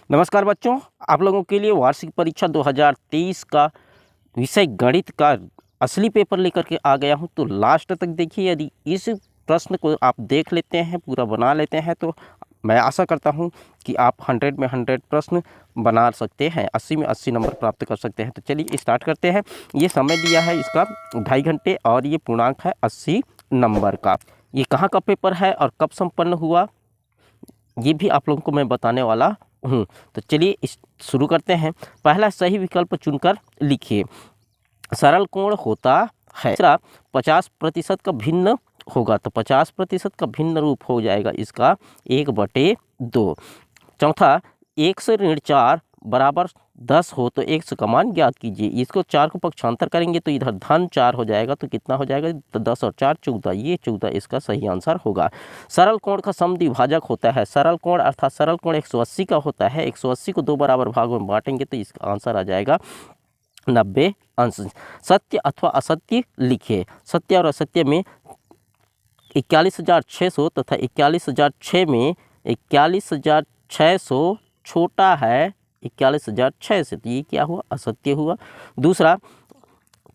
नमस्कार बच्चों, आप लोगों के लिए वार्षिक परीक्षा 2023 का विषय गणित का असली पेपर लेकर के आ गया हूं। तो लास्ट तक देखिए, यदि इस प्रश्न को आप देख लेते हैं, पूरा बना लेते हैं, तो मैं आशा करता हूं कि आप 100 में 100 प्रश्न बना सकते हैं, 80 में 80 नंबर प्राप्त कर सकते हैं। तो चलिए स्टार्ट करते हैं। ये समय दिया है इसका 2.5 घंटे और ये पूर्णांक है 80 नंबर का। ये कहाँ का पेपर है और कब संपन्न हुआ, ये भी आप लोगों को मैं बताने वाला हूँ। तो चलिए शुरू करते हैं। पहला सही विकल्प चुनकर लिखिए। सरल कोण होता है। दूसरा 50% का भिन्न होगा, तो 50% का भिन्न रूप हो जाएगा इसका 1/2। चौथा 1 से ऋण 4 बराबर 10 हो तो x का मान ज्ञात कीजिए। इसको 4 को पक्षांतर करेंगे तो इधर धन 4 हो जाएगा, तो कितना हो जाएगा, तो 10 और 4 14। ये 14 इसका सही आंसर होगा। सरल कोण का समद्विभाजक होता है। सरल कोण अर्थात सरल कोण 180 का होता है। 180 को 2 बराबर भागों में बांटेंगे तो इसका आंसर आ जाएगा 90 अंश। सत्य अथवा असत्य लिखिए। सत्य और असत्य में 41,600 तथा 41,006 में 41,600 छोटा है 41,006 से, तो ये क्या हुआ, असत्य हुआ। दूसरा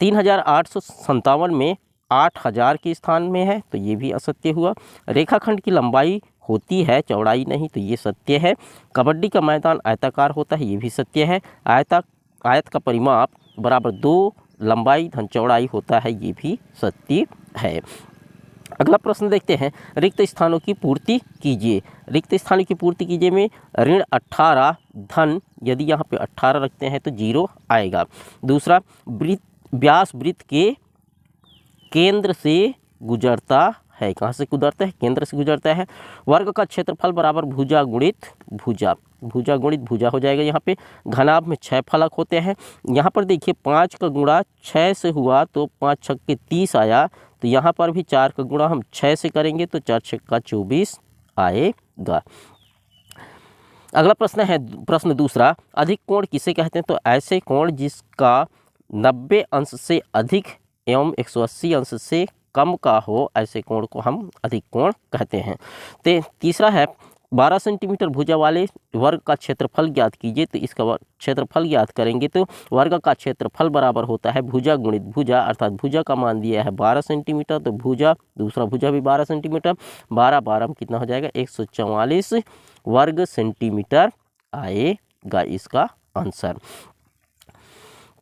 3,857 में 8,000 के स्थान में है, तो ये भी असत्य हुआ। रेखाखंड की लंबाई होती है, चौड़ाई नहीं, तो ये सत्य है। कबड्डी का मैदान आयताकार होता है, ये भी सत्य है। आयत का परिमाप बराबर 2 लंबाई धन चौड़ाई होता है, ये भी सत्य है। अगला प्रश्न देखते हैं। रिक्त स्थानों की पूर्ति कीजिए। रिक्त स्थानों की पूर्ति कीजिए में ऋण 18 धन, यदि यहाँ पे 18 रखते हैं तो 0 आएगा। दूसरा व्यास वृत्त के केंद्र से गुजरता है। कहाँ से गुजरता है, केंद्र से गुजरता है। वर्ग का क्षेत्रफल बराबर भुजा गुणित भुजा, भुजा गुणित भुजा हो जाएगा। यहाँ पे घनाभ में 6 फलक होते हैं। यहाँ पर देखिए 5 का गुणा 6 से हुआ तो 5 छक्के 30 आया, तो यहाँ पर भी 4 का गुणा हम 6 से करेंगे तो 4 छक्का 24 आएगा। अगला प्रश्न है प्रश्न दूसरा। अधिक कोण किसे कहते हैं, तो ऐसे कोण जिसका 90 अंश से अधिक एवं 180 अंश से कम का हो, ऐसे कोण को हम अधिक कोण कहते हैं। तीसरा है 12 सेंटीमीटर भुजा वाले वर्ग का क्षेत्रफल ज्ञात कीजिए। तो इसका क्षेत्रफल ज्ञात करेंगे तो वर्ग का क्षेत्रफल बराबर होता है भुजा गुणित भुजा, अर्थात भुजा का मान दिया है 12 सेंटीमीटर, तो भुजा दूसरा भुजा भी 12 सेंटीमीटर, 12 में कितना हो जाएगा, 144 वर्ग सेंटीमीटर आएगा इसका आंसर।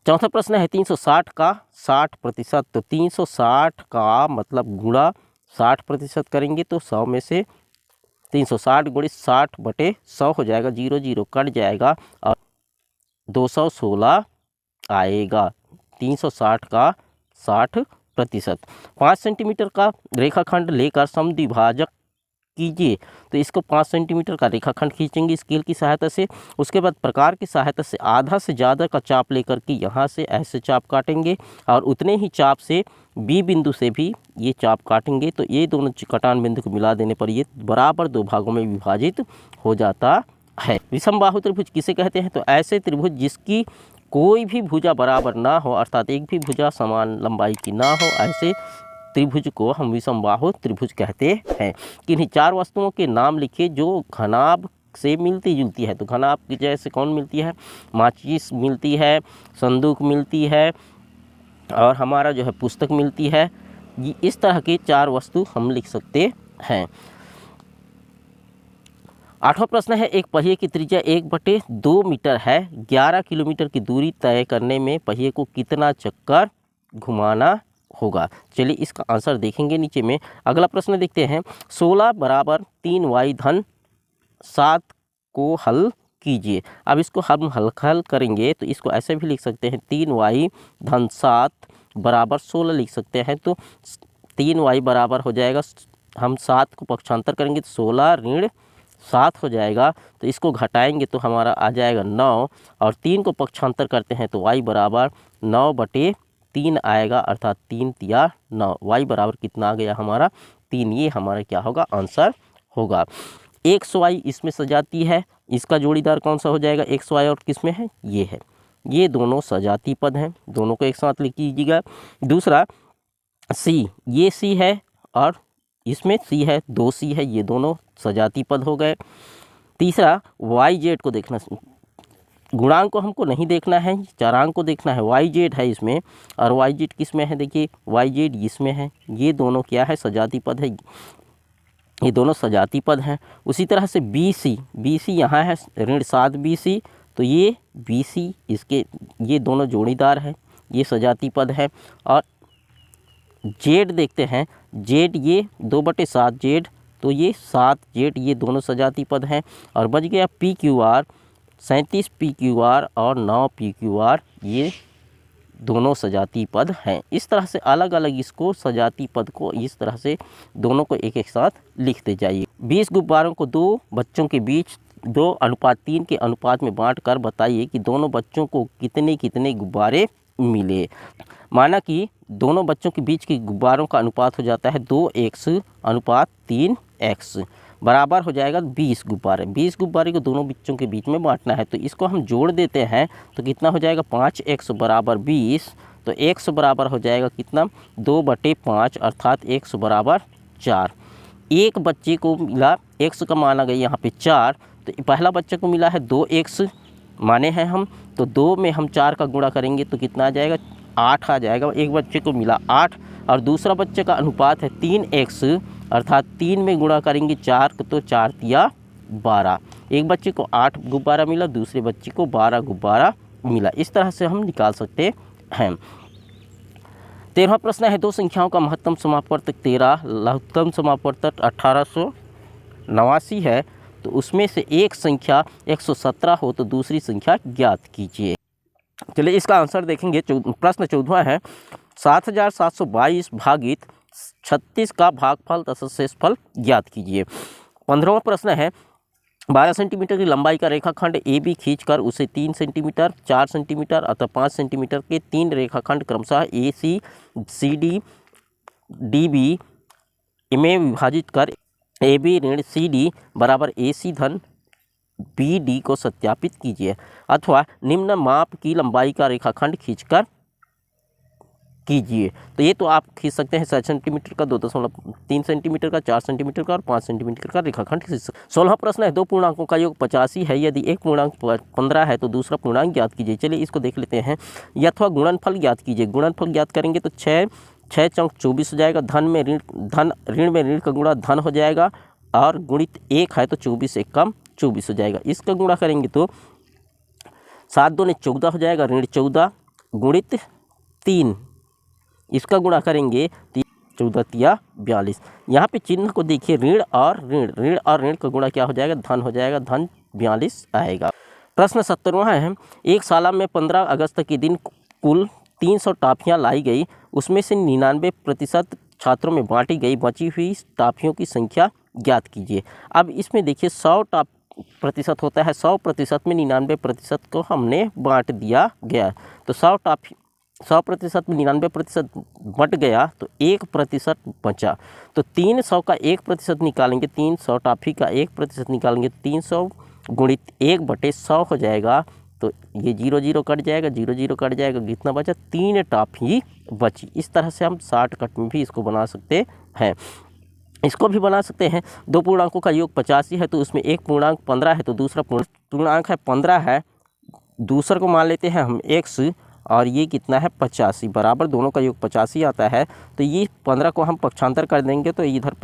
चौथा प्रश्न है 360 का 60%। तो 360 का मतलब गुणा 60% करेंगे तो 100 में से 360 गुणित 60/100 हो जाएगा, 0 0 कट जाएगा और 216 आएगा। 360 का 60%। 5 सेंटीमीटर का रेखाखंड लेकर समद्विभाजक कीजिए। तो इसको 5 सेंटीमीटर का रेखाखंड खींचेंगे स्केल की सहायता से। उसके बाद प्रकार की सहायता से आधा से ज़्यादा का चाप लेकर के यहाँ से ऐसे चाप काटेंगे और उतने ही चाप से बी बिंदु से भी ये चाप काटेंगे। तो ये दोनों कटान बिंदु को मिला देने पर ये बराबर 2 भागों में विभाजित हो जाता है। विषमबाहु त्रिभुज किसे कहते हैं, तो ऐसे त्रिभुज जिसकी कोई भी भुजा बराबर ना हो, अर्थात एक भी भुजा समान लंबाई की ना हो, ऐसे त्रिभुज को हम विषमबाहु त्रिभुज कहते हैं। किन्हीं 4 वस्तुओं के नाम लिखिए जो घनाभ से मिलती जुलती है। तो घनाभ की जैसे कौन मिलती है, माचिस मिलती है, संदूक मिलती है और हमारा जो है पुस्तक मिलती है। इस तरह के 4 वस्तु हम लिख सकते हैं। 8वां प्रश्न है। एक पहिए की त्रिज्या 1/2 मीटर है। 11 किलोमीटर की दूरी तय करने में पहिए को कितना चक्कर घुमाना होगा। चलिए इसका आंसर देखेंगे नीचे में। अगला प्रश्न देखते हैं। 16 बराबर 3y धन 7 को हल कीजिए। अब इसको हम हल करेंगे तो इसको ऐसे भी लिख सकते हैं, 3y धन 7 बराबर 16 लिख सकते हैं। तो 3y बराबर हो जाएगा, हम 7 को पक्षांतर करेंगे तो 16 ऋण 7 हो जाएगा। तो इसको घटाएंगे तो हमारा आ जाएगा 9 और 3 को पक्षांतर करते हैं तो y बराबर 9/3 आएगा, अर्थात 3 तिया 9। y बराबर कितना आ गया हमारा 3। ये हमारा क्या होगा, आंसर होगा। xy इसमें सजाती है, इसका जोड़ीदार कौन सा हो जाएगा, xy और किस में है, ये है। ये दोनों सजाती पद हैं, दोनों को एक साथ लिख लीजिएगा। दूसरा c, ये c है और इसमें c है, 2c है, ये दोनों सजाती पद हो गए। तीसरा वाई जेड को देखना, गुणांक को हमको नहीं देखना है, चरांक को देखना है। वाई जेड है इसमें, और वाई जेड किस में है, देखिए वाई जेड इसमें है, ये दोनों क्या है, सजाती पद है, ये दोनों सजाती पद हैं। उसी तरह से बी सी यहाँ है ऋण 7 BC, तो ये BC इसके, ये दोनों जोड़ीदार हैं, ये सजाती पद है। और जेड देखते हैं, जेड ये 2/7 जेड, तो ये 7 जेड, ये दोनों सजाती पद हैं। और बच गया PQR, 37 PQR और 9 PQR, ये दोनों सजाती पद हैं। इस तरह से अलग अलग इसको सजाती पद को इस तरह से दोनों को एक एक साथ लिखते जाइए। 20 गुब्बारों को दो बच्चों के बीच 2:3 के अनुपात में बांट कर बताइए कि दोनों बच्चों को कितने कितने गुब्बारे मिले। माना कि दोनों बच्चों के बीच के गुब्बारों का अनुपात हो जाता है 2x/3x, बराबर हो जाएगा 20 गुब्बारे। 20 गुब्बारे को दोनों बच्चों के बीच में बांटना है, तो इसको हम जोड़ देते हैं तो कितना हो जाएगा, 5x = 20, तो x बराबर हो जाएगा कितना, 2/5, अर्थात x = 4। एक बच्चे को मिला, x का माना गया यहाँ पे 4, तो पहला बच्चे को मिला है 2x माने हैं हम, तो 2 में हम 4 का गुणा करेंगे तो कितना आ जाएगा, 8 आ जाएगा। एक बच्चे को मिला 8, और दूसरा बच्चे का अनुपात है 3x, अर्थात 3 में गुणा करेंगे 4 तो 4 तिया 12। एक बच्चे को 8 गुब्बारा मिला, दूसरे बच्चे को 12 गुब्बारा मिला। इस तरह से हम निकाल सकते हैं। 13वां प्रश्न है, दो संख्याओं का महत्तम समापवर्तक 13, लघुत्तम समापवर्तक 1889 है, तो उसमें से एक संख्या 117 हो तो दूसरी संख्या ज्ञात कीजिए। चलिए इसका आंसर देखेंगे। प्रश्न 14वां है, 7722 भागित 36 का भागफल तथा शेषफल ज्ञात कीजिए। 15वां प्रश्न है, 12 सेंटीमीटर की लंबाई का रेखाखंड AB खींचकर उसे 3 सेंटीमीटर, 4 सेंटीमीटर अथवा 5 सेंटीमीटर के 3 रेखाखंड क्रमशः AC, CD, DB में विभाजित कर AB ऋण CD बराबर AC धन BD को सत्यापित कीजिए। अथवा निम्न माप की लंबाई का रेखाखंड खींचकर कीजिए। तो ये तो आप खींच सकते हैं 7 सेंटीमीटर का, 2.3 सेंटीमीटर का, 4 सेंटीमीटर का और 5 सेंटीमीटर का रेखाखंड खींच सकते हैं। 16वां प्रश्न है, दो पूर्णांकों का योग 85 है, यदि एक पूर्णांक 15 है तो दूसरा पूर्णांक ज्ञात कीजिए। चलिए इसको देख लेते हैं। अथवा गुणनफल ज्ञात कीजिए। गुणनफल ज्ञात करेंगे तो 6 चौक 24 हो जाएगा, ऋण में ऋण का गुणा धन हो जाएगा, और गुणित 1 है तो 24 एक कम 24 हो जाएगा। इसका गुणा करेंगे तो 7 दूने 14 हो जाएगा, ऋण 14 गुणित 3, इसका गुणा करेंगे 14 तिया 42। यहाँ पे चिन्ह को देखिए, ऋण और ऋण का गुणा क्या हो जाएगा, धन हो जाएगा, धन 42 आएगा। प्रश्न 17वां है, एक शाला में 15 अगस्त के दिन कुल 300 टॉफियाँ लाई गई, उसमें से 99% छात्रों में बांटी गई, बची हुई टॉफियों की संख्या ज्ञात कीजिए। अब इसमें देखिए 100% होता है, 100% में 99% को हमने बांट दिया गया, तो 100% में 99% बट गया तो 1% बचा, तो 300 का 1% निकालेंगे, 300 टॉफी का 1% निकालेंगे, 300 गुणित 1/100 हो जाएगा, तो ये 0 0 कट जाएगा, 0 0 कट जाएगा, कितना बचा, 3 टॉफी बची। इस तरह से हम शॉर्टकट में भी इसको बना सकते हैं। इसको भी बना सकते हैं, दो पूर्णांकों का योग 85 है तो उसमें एक पूर्णांक 15 है तो दूसरा पूर्णांक है 15 है, दूसरे को मान लेते हैं हम x, और ये कितना है 85, बराबर दोनों का योग 85 आता है। तो ये 15 को हम पक्षांतर कर देंगे तो इधर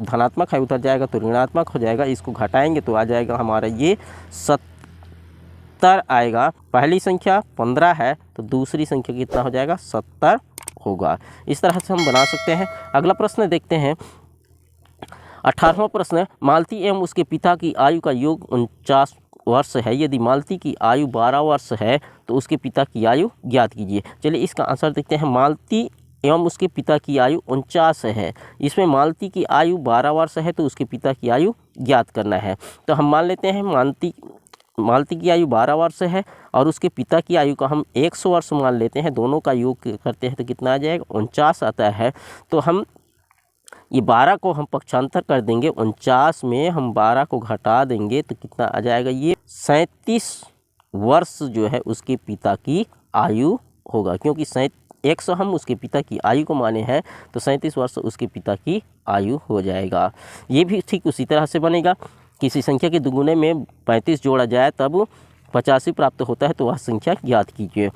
धनात्मक है, उधर जाएगा तो ऋणात्मक हो जाएगा, इसको घटाएंगे तो आ जाएगा हमारा ये 70 आएगा। पहली संख्या 15 है तो दूसरी संख्या कितना हो जाएगा, 70 होगा। इस तरह से हम बना सकते हैं। अगला प्रश्न देखते हैं। 18वां प्रश्न, मालती एवं उसके पिता की आयु का योग 49 वर्ष है, यदि मालती की आयु 12 वर्ष है तो उसके पिता की आयु ज्ञात कीजिए। चलिए इसका आंसर देखते हैं। मालती एवं उसके पिता की आयु 49 है, इसमें मालती की आयु 12 वर्ष है तो उसके पिता की आयु ज्ञात करना है। तो हम मान लेते हैं मालती की आयु 12 वर्ष है और उसके पिता की आयु का हम 100 वर्ष मान लेते हैं, दोनों का योग करते हैं तो कितना आ जाएगा, 49 आता है। तो हम ये 12 को हम पक्षांतर कर देंगे, 49 में हम 12 को घटा देंगे तो कितना आ जाएगा, ये 37 वर्ष जो है उसके पिता की आयु होगा, क्योंकि 100 हम उसके पिता की आयु को माने हैं तो 37 वर्ष उसके पिता की आयु हो जाएगा। ये भी ठीक उसी तरह से बनेगा। किसी संख्या के दुगुने में 35 जोड़ा जाए तब 85 प्राप्त होता है, तो वह संख्या ज्ञात कीजिए।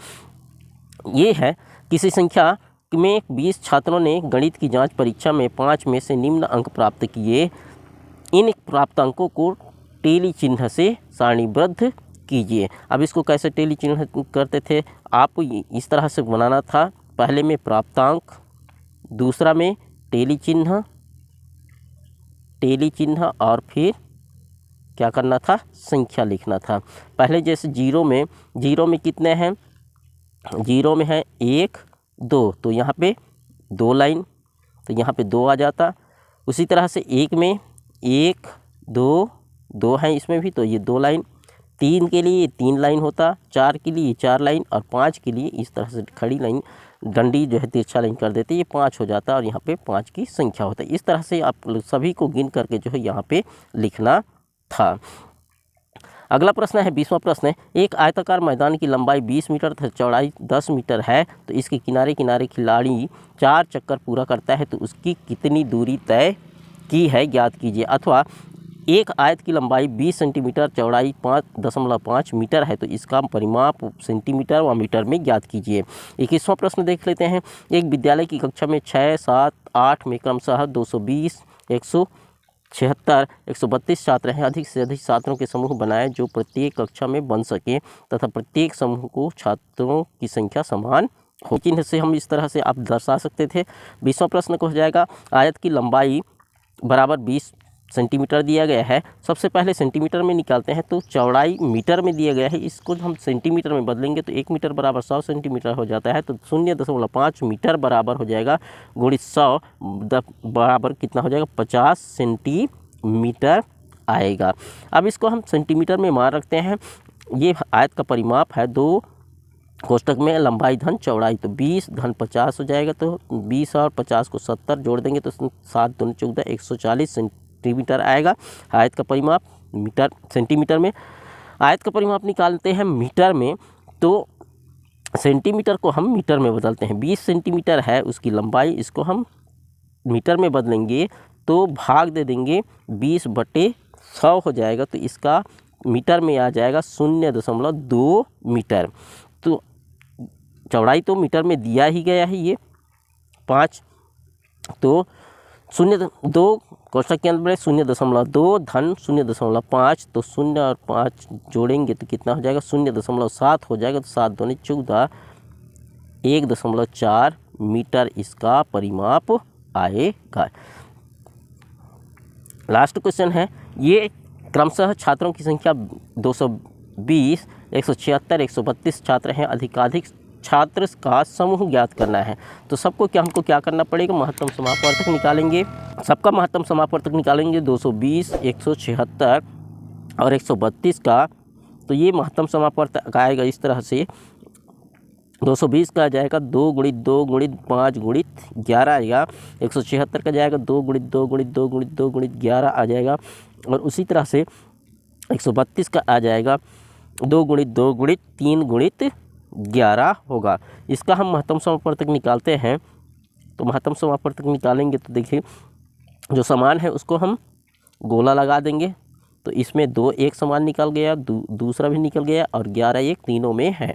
ये है किसी संख्या में 20 छात्रों ने गणित की जांच परीक्षा में 5 में से निम्न अंक प्राप्त किए। इन प्राप्त अंकों को टेली चिन्ह से सारणीबद्ध कीजिए। अब इसको कैसे टेली चिन्ह करते थे, आपको इस तरह से बनाना था, पहले में प्राप्तांक, दूसरा में टेली चिन्ह और फिर क्या करना था, संख्या लिखना था। पहले जैसे जीरो में कितने हैं, जीरो में है 1 2, तो यहाँ पे 2 लाइन, तो यहाँ पे 2 आ जाता। उसी तरह से 1 में 1 2 2 हैं इसमें भी, तो ये 2 लाइन। 3 के लिए 3 लाइन होता, 4 के लिए 4 लाइन और 5 के लिए इस तरह से खड़ी लाइन, डंडी जो है तिरछा लाइन कर देते, ये 5 हो जाता और यहाँ पे 5 की संख्या होता है। इस तरह से आप सभी को गिन करके जो है यहाँ पे लिखना था। अगला प्रश्न है 20वां प्रश्न है, एक आयताकार मैदान की लंबाई 20 मीटर तथा चौड़ाई 10 मीटर है, तो इसके किनारे किनारे खिलाड़ी 4 चक्कर पूरा करता है, तो उसकी कितनी दूरी तय की है ज्ञात कीजिए। अथवा एक आयत की लंबाई 20 सेंटीमीटर, चौड़ाई 5.5 मीटर है, तो इसका परिमाप सेंटीमीटर व मीटर में ज्ञात कीजिए। 21वां प्रश्न देख लेते हैं, एक विद्यालय की कक्षा में 6, 7, 8 में क्रमशः 220, 176, 132 छात्र हैं। अधिक से अधिक छात्रों के समूह बनाएं जो प्रत्येक कक्षा में बन सके तथा प्रत्येक समूह को छात्रों की संख्या समान हो। चिन्ह से हम इस तरह से आप दर्शा सकते थे। 20वां प्रश्न को हो जाएगा, आयत की लंबाई बराबर 20 सेंटीमीटर दिया गया है। सबसे पहले सेंटीमीटर में निकालते हैं, तो चौड़ाई मीटर में दिया गया है, इसको हम सेंटीमीटर में बदलेंगे तो 1 मीटर बराबर 100 सेंटीमीटर हो जाता है, तो 0.5 मीटर बराबर हो जाएगा गुणित 100 बराबर कितना हो जाएगा, 50 सेंटीमीटर आएगा। अब इसको हम सेंटीमीटर में मान रखते हैं। ये आयत का परिमाप है, 2 कोष्टक में लंबाई धन चौड़ाई, तो 20 धन 50 हो जाएगा, तो 20 और 50 को 70 जोड़ देंगे तो 7 दूनी 14, 140 सेंटीमीटर आएगा। आयत का परिमाप मीटर सेंटीमीटर में, आयत का परिमाप निकालते हैं मीटर में, तो सेंटीमीटर को हम मीटर में बदलते हैं। 20 सेंटीमीटर है उसकी लंबाई, इसको हम मीटर में बदलेंगे तो भाग दे देंगे 20/100 हो जाएगा, तो इसका मीटर में आ जाएगा 0.2 मीटर। तो चौड़ाई तो मीटर में दिया ही गया है, ये 5, तो 0.2 कोष्टक के अंदर में 0.2 धन 0.5, तो 0 और 5 जोड़ेंगे तो कितना हो जाएगा, 0.7 हो जाएगा, तो 7 दूनी 14, 1.4 मीटर इसका परिमाप आएगा। लास्ट क्वेश्चन है, ये क्रमशः छात्रों की संख्या 220, 176, 132 छात्र हैं। अधिकाधिक छात्र का समूह ज्ञात करना है, तो सबको हमको क्या करना पड़ेगा, महत्तम समापवर्तक निकालेंगे। सबका महत्तम समापवर्तक निकालेंगे 220, 176 और 132 का, तो ये महत्तम समापवर्तक आएगा इस तरह से। 220 का आ जाएगा 2 गुणित 2 गुणित 5 गुणित 11 आएगा। 176 का जाएगा 2 गुणित 2 गुणित 2 गुणित 2 गुणित 11 आ जाएगा। और उसी तरह से 132 का आ जाएगा 2 गुणित 2 गुणित 3 गुणित 11 होगा। इसका हम महत्तम समापवर्तक निकालते हैं, तो महत्तम समापवर्तक निकालेंगे तो देखिए जो समान है उसको हम गोला लगा देंगे, तो इसमें 2 एक समान निकल गया, दूसरा भी निकल गया और 11 एक तीनों में है,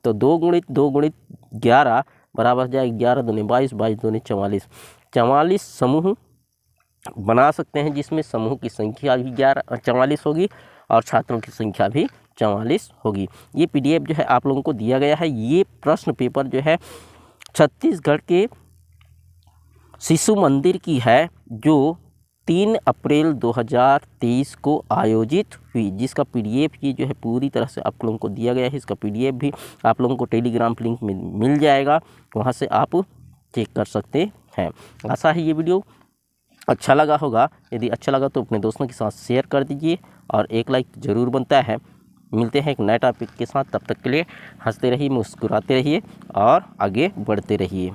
तो 2 गुणित 11 बराबर जाएगा 11 दूनी 22, 22 दूनी 44। 44 समूह बना सकते हैं, जिसमें समूह की संख्या भी 44 होगी और छात्रों की संख्या भी 44 होगी। ये PDF जो है आप लोगों को दिया गया है। ये प्रश्न पेपर जो है छत्तीसगढ़ के शिशु मंदिर की है, जो 3 अप्रैल 2023 को आयोजित हुई, जिसका PDF ये जो है पूरी तरह से आप लोगों को दिया गया है। इसका PDF भी आप लोगों को टेलीग्राम लिंक में मिल जाएगा, वहाँ से आप चेक कर सकते हैं। आशा है ये वीडियो अच्छा लगा होगा। यदि अच्छा लगा तो अपने दोस्तों के साथ शेयर कर दीजिए और एक लाइक ज़रूर बनता है। मिलते हैं एक नए टॉपिक के साथ, तब तक के लिए हंसते रहिए, मुस्कुराते रहिए और आगे बढ़ते रहिए।